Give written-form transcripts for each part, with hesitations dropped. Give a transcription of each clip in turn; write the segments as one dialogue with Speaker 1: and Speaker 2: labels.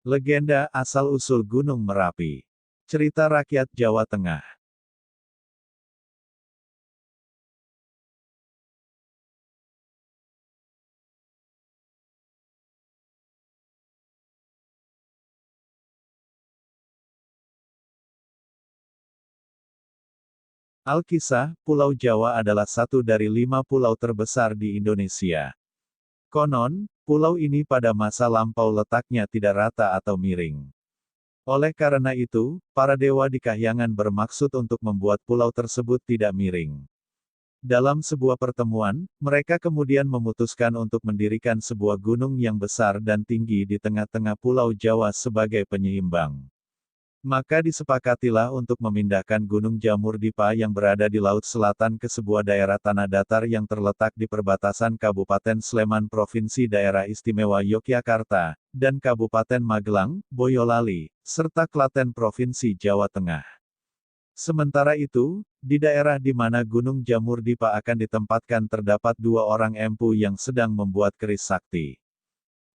Speaker 1: Legenda asal-usul Gunung Merapi. Cerita rakyat Jawa Tengah. Alkisah, Pulau Jawa adalah satu dari 5 pulau terbesar di Indonesia. Konon, pulau ini pada masa lampau letaknya tidak rata atau miring. Oleh karena itu, para dewa di Kahyangan bermaksud untuk membuat pulau tersebut tidak miring. Dalam sebuah pertemuan, mereka kemudian memutuskan untuk mendirikan sebuah gunung yang besar dan tinggi di tengah-tengah Pulau Jawa sebagai penyeimbang. Maka disepakatilah untuk memindahkan Gunung Jamur-Dipa yang berada di Laut Selatan ke sebuah daerah tanah datar yang terletak di perbatasan Kabupaten Sleman Provinsi Daerah Istimewa Yogyakarta, dan Kabupaten Magelang, Boyolali, serta Klaten Provinsi Jawa Tengah. Sementara itu, di daerah di mana Gunung Jamur-Dipa akan ditempatkan terdapat 2 orang empu yang sedang membuat keris sakti.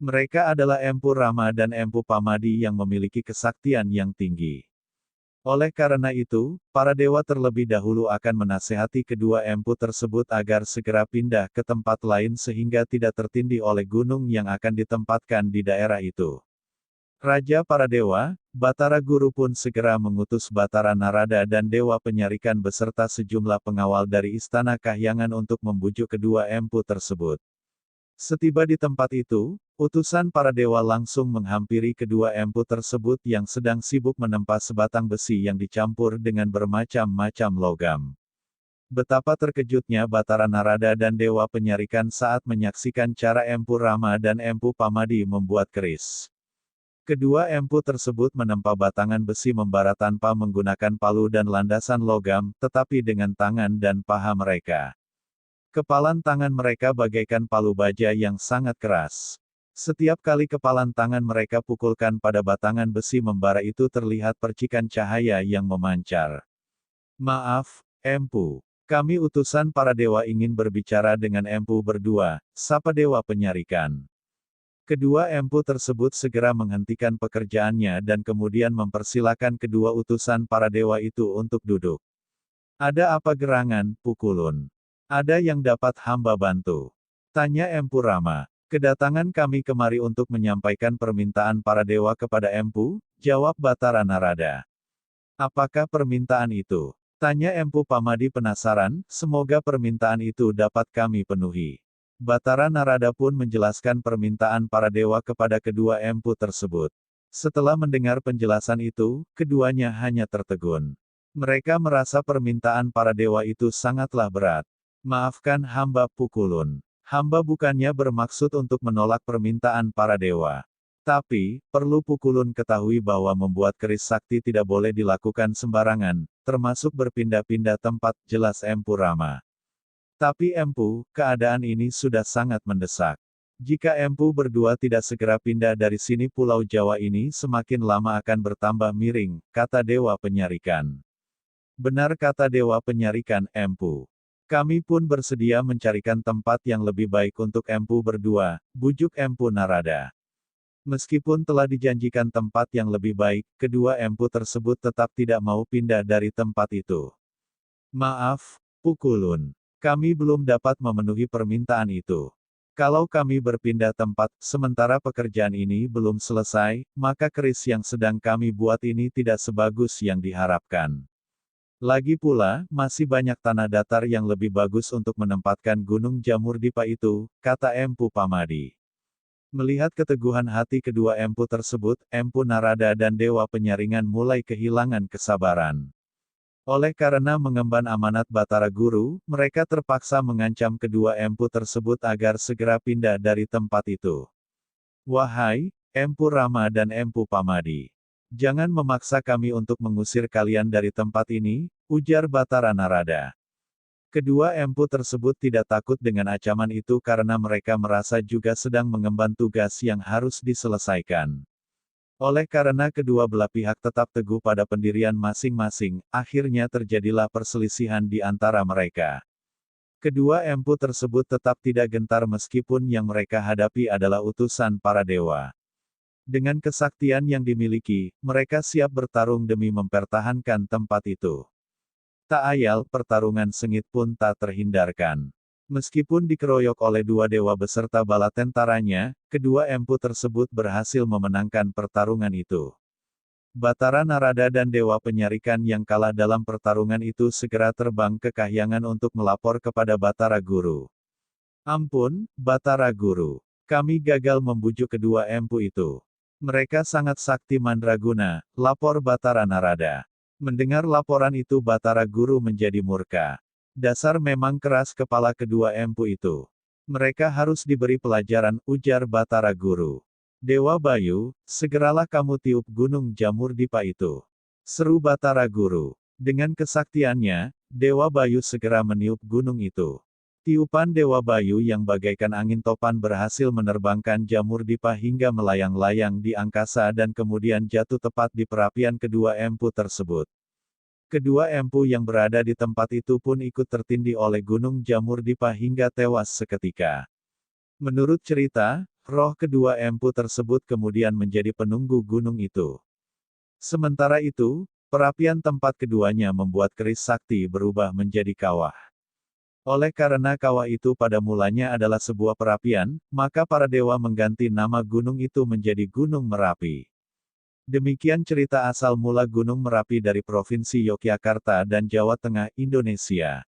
Speaker 1: Mereka adalah Empu Rama dan Empu Pamadi yang memiliki kesaktian yang tinggi. Oleh karena itu, para dewa terlebih dahulu akan menasehati kedua empu tersebut agar segera pindah ke tempat lain sehingga tidak tertindih oleh gunung yang akan ditempatkan di daerah itu. Raja para dewa, Batara Guru pun segera mengutus Batara Narada dan Dewa Penyarikan beserta sejumlah pengawal dari Istana Kahyangan untuk membujuk kedua empu tersebut. Setiba di tempat itu, utusan para dewa langsung menghampiri kedua empu tersebut yang sedang sibuk menempa sebatang besi yang dicampur dengan bermacam-macam logam. Betapa terkejutnya Batara Narada dan Dewa Penyarikan saat menyaksikan cara Empu Rama dan Empu Pamadi membuat keris. Kedua empu tersebut menempa batangan besi membara tanpa menggunakan palu dan landasan logam, tetapi dengan tangan dan paha mereka. Kepalan tangan mereka bagaikan palu baja yang sangat keras. Setiap kali kepalan tangan mereka pukulkan pada batangan besi membara itu terlihat percikan cahaya yang memancar. Maaf, empu. Kami utusan para dewa ingin berbicara dengan empu berdua, sapa Dewa Penyarikan. Kedua empu tersebut segera menghentikan pekerjaannya dan kemudian mempersilakan kedua utusan para dewa itu untuk duduk. Ada apa gerangan, Pukulun? Ada yang dapat hamba bantu? Tanya Empu Rama. Kedatangan kami kemari untuk menyampaikan permintaan para dewa kepada Empu, jawab Batara Narada. Apakah permintaan itu? Tanya Empu Pamadi penasaran, semoga permintaan itu dapat kami penuhi. Batara Narada pun menjelaskan permintaan para dewa kepada kedua empu tersebut. Setelah mendengar penjelasan itu, keduanya hanya tertegun. Mereka merasa permintaan para dewa itu sangatlah berat. Maafkan hamba Pukulun. Hamba bukannya bermaksud untuk menolak permintaan para dewa. Tapi, perlu Pukulun ketahui bahwa membuat keris sakti tidak boleh dilakukan sembarangan, termasuk berpindah-pindah tempat, jelas Empu Rama. Tapi Empu, keadaan ini sudah sangat mendesak. Jika Empu berdua tidak segera pindah dari sini Pulau Jawa ini semakin lama akan bertambah miring, kata Dewa Penyarikan. Benar kata Dewa Penyarikan, Empu. Kami pun bersedia mencarikan tempat yang lebih baik untuk empu berdua, bujuk Empu Narada. Meskipun telah dijanjikan tempat yang lebih baik, kedua empu tersebut tetap tidak mau pindah dari tempat itu. Maaf, Pukulun. Kami belum dapat memenuhi permintaan itu. Kalau kami berpindah tempat, sementara pekerjaan ini belum selesai, maka keris yang sedang kami buat ini tidak sebagus yang diharapkan. Lagi pula, masih banyak tanah datar yang lebih bagus untuk menempatkan Gunung Jamur-Dipa itu, kata Empu Pamadi. Melihat keteguhan hati kedua empu tersebut, Empu Narada dan Dewa Penyaringan mulai kehilangan kesabaran. Oleh karena mengemban amanat Batara Guru, mereka terpaksa mengancam kedua empu tersebut agar segera pindah dari tempat itu. Wahai, Empu Rama dan Empu Pamadi. Jangan memaksa kami untuk mengusir kalian dari tempat ini, ujar Batara Narada. Kedua empu tersebut tidak takut dengan ancaman itu karena mereka merasa juga sedang mengemban tugas yang harus diselesaikan. Oleh karena kedua belah pihak tetap teguh pada pendirian masing-masing, akhirnya terjadilah perselisihan di antara mereka. Kedua empu tersebut tetap tidak gentar meskipun yang mereka hadapi adalah utusan para dewa. Dengan kesaktian yang dimiliki, mereka siap bertarung demi mempertahankan tempat itu. Tak ayal, pertarungan sengit pun tak terhindarkan. Meskipun dikeroyok oleh dua dewa beserta bala tentaranya, kedua empu tersebut berhasil memenangkan pertarungan itu. Batara Narada dan Dewa Penyarikan yang kalah dalam pertarungan itu segera terbang ke Kahyangan untuk melapor kepada Batara Guru. Ampun, Batara Guru. Kami gagal membujuk kedua empu itu. Mereka sangat sakti mandraguna, lapor Batara Narada. Mendengar laporan itu Batara Guru menjadi murka. Dasar memang keras kepala kedua empu itu. Mereka harus diberi pelajaran, ujar Batara Guru. Dewa Bayu, segeralah kamu tiup gunung jamur dipa itu. Seru Batara Guru. Dengan kesaktiannya, Dewa Bayu segera meniup gunung itu. Tiupan Dewa Bayu yang bagaikan angin topan berhasil menerbangkan jamur dipa hingga melayang-layang di angkasa dan kemudian jatuh tepat di perapian kedua empu tersebut. Kedua empu yang berada di tempat itu pun ikut tertindih oleh gunung jamur dipa hingga tewas seketika. Menurut cerita, roh kedua empu tersebut kemudian menjadi penunggu gunung itu. Sementara itu, perapian tempat keduanya membuat keris sakti berubah menjadi kawah. Oleh karena kawah itu pada mulanya adalah sebuah perapian, maka para dewa mengganti nama gunung itu menjadi Gunung Merapi. Demikian cerita asal mula Gunung Merapi dari Provinsi Yogyakarta dan Jawa Tengah, Indonesia.